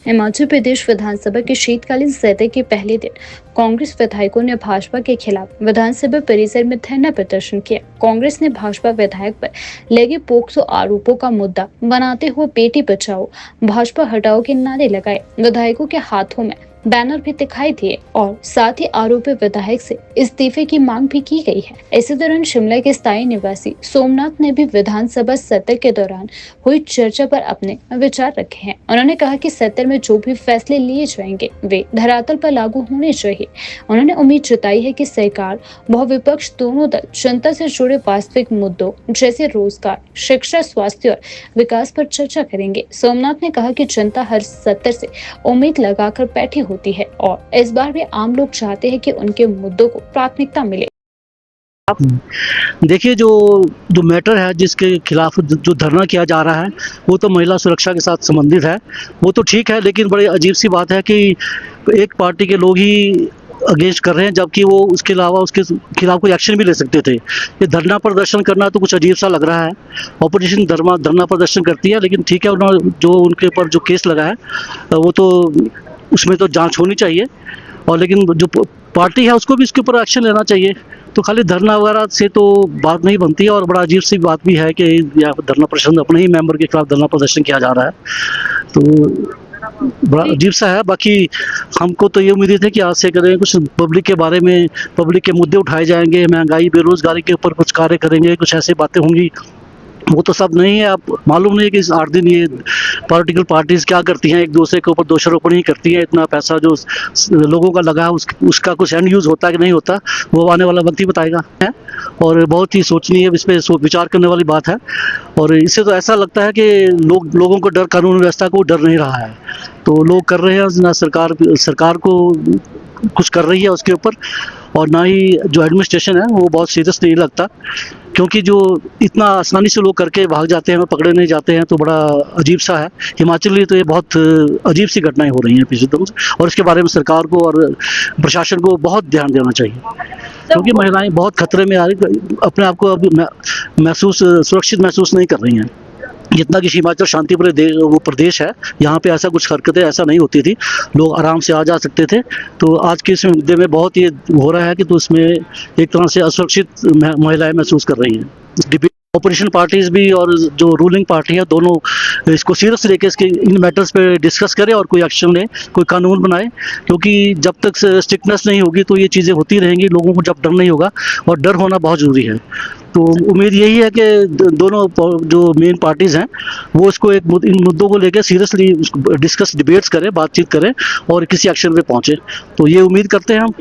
हिमाचल प्रदेश विधानसभा के शीतकालीन सत्र के पहले दिन कांग्रेस विधायकों ने भाजपा के खिलाफ विधानसभा परिसर में धरना प्रदर्शन किया। कांग्रेस ने भाजपा विधायक पर लगे पोक्सो आरोपों का मुद्दा बनाते हुए बेटी बचाओ भाजपा हटाओ के नारे लगाए। विधायकों के हाथों में बैनर भी दिखाई दिए और साथ ही आरोपी विधायक से इस्तीफे की मांग भी की गई है। इसी दौरान शिमला के स्थायी निवासी सोमनाथ ने भी विधानसभा सत्र के दौरान हुई चर्चा पर अपने विचार रखे हैं। उन्होंने कहा कि सत्र में जो भी फैसले लिए जाएंगे वे धरातल पर लागू होने चाहिए। उन्होंने उम्मीद जताई है कि सरकार व विपक्ष दोनों दल जनता से जुड़े वास्तविक मुद्दों जैसे रोजगार, शिक्षा, स्वास्थ्य और विकास पर चर्चा करेंगे। सोमनाथ ने कहा कि जनता हर सत्र से उम्मीद लगाकर बैठी होती है और इस बार भी आम लोग चाहते हैं कि उनके मुद्दों को प्राथमिकता मिले। देखिए, जो जो मैटर है जिसके खिलाफ जो धरना किया जा रहा है वो तो महिला सुरक्षा के साथ संबंधित है। वो तो ठीक है, लेकिन बड़ी अजीब सी बात है कि एक पार्टी के लोग ही अगेंस्ट कर रहे हैं, जबकि वो उसके अलावा उसके खिलाफ कोई एक्शन भी ले सकते थे। ये धरना प्रदर्शन करना तो कुछ अजीब सा लग रहा है। ऑपोजिशन धरना प्रदर्शन करती है, लेकिन ठीक है, उन्होंने जो उनके ऊपर जो केस लगा है वो तो उसमें तो जांच होनी चाहिए, और लेकिन जो पार्टी है उसको भी इसके ऊपर एक्शन लेना चाहिए। तो खाली धरना वगैरह से तो बात नहीं बनती है, और बड़ा अजीब सी बात भी है कि यहाँ पर धरना प्रदर्शन अपने ही मेंबर के खिलाफ धरना प्रदर्शन किया जा रहा है, तो बड़ा अजीब सा है। बाकी हमको तो ये उम्मीद थी कि आज से करें कुछ पब्लिक के बारे में, पब्लिक के मुद्दे उठाए जाएंगे, महंगाई, बेरोजगारी के ऊपर कुछ कार्य करेंगे, कुछ ऐसी बातें होंगी। वो तो सब नहीं है। अब मालूम नहीं है कि इस 8 दिन ये पॉलिटिकल पार्टीज क्या करती हैं, एक दूसरे के ऊपर दोषारोपण ही करती हैं। इतना पैसा जो लोगों का लगा है उसका कुछ एंड यूज होता है कि नहीं होता, वो आने वाला वक्त ही बताएगा है। और बहुत ही सोचनीय, इस पर विचार करने वाली बात है। और इससे तो ऐसा लगता है कि लोगों को डर, कानून व्यवस्था को डर नहीं रहा है। तो लोग कर रहे हैं ना, सरकार को कुछ कर रही है उसके ऊपर, और ना ही जो एडमिनिस्ट्रेशन है वो बहुत सीरियस नहीं लगता, क्योंकि जो इतना आसानी से लोग करके भाग जाते हैं और पकड़े नहीं जाते हैं, तो बड़ा अजीब सा है। हिमाचल के लिए तो ये बहुत अजीब सी घटनाएं हो रही हैं पिछले दिनों से, और इसके बारे में सरकार को और प्रशासन को बहुत ध्यान देना चाहिए, क्योंकि महिलाएं बहुत खतरे में आ रही, अपने आप को अभी सुरक्षित महसूस नहीं कर रही हैं। जितना कि हिमाचल शांतिप्रिय वो प्रदेश है, यहाँ पे ऐसा कुछ हरकतें ऐसा नहीं होती थी, लोग आराम से आ जा सकते थे। तो आज के इस मुद्दे में बहुत ये हो रहा है कि तो इसमें एक तरह से असुरक्षित महिलाएं महसूस कर रही हैं। ऑपोजिशन पार्टीज भी और जो रूलिंग पार्टी है, दोनों इसको सीरियस लेके इसके इन मैटर्स पे डिस्कस करें और कोई एक्शन ले, कोई कानून बनाए, क्योंकि जब तक स्ट्रिक्टनेस नहीं होगी तो ये चीज़ें होती रहेंगी। लोगों को जब डर नहीं होगा, और डर होना बहुत ज़रूरी है। तो उम्मीद यही है कि दोनों जो मेन पार्टीज़ हैं वो इसको इन मुद्दों को लेकर सीरियसली डिस्कस, डिबेट्स करें, बातचीत करें और किसी एक्शन पे पहुँचे। तो ये उम्मीद करते हैं हम।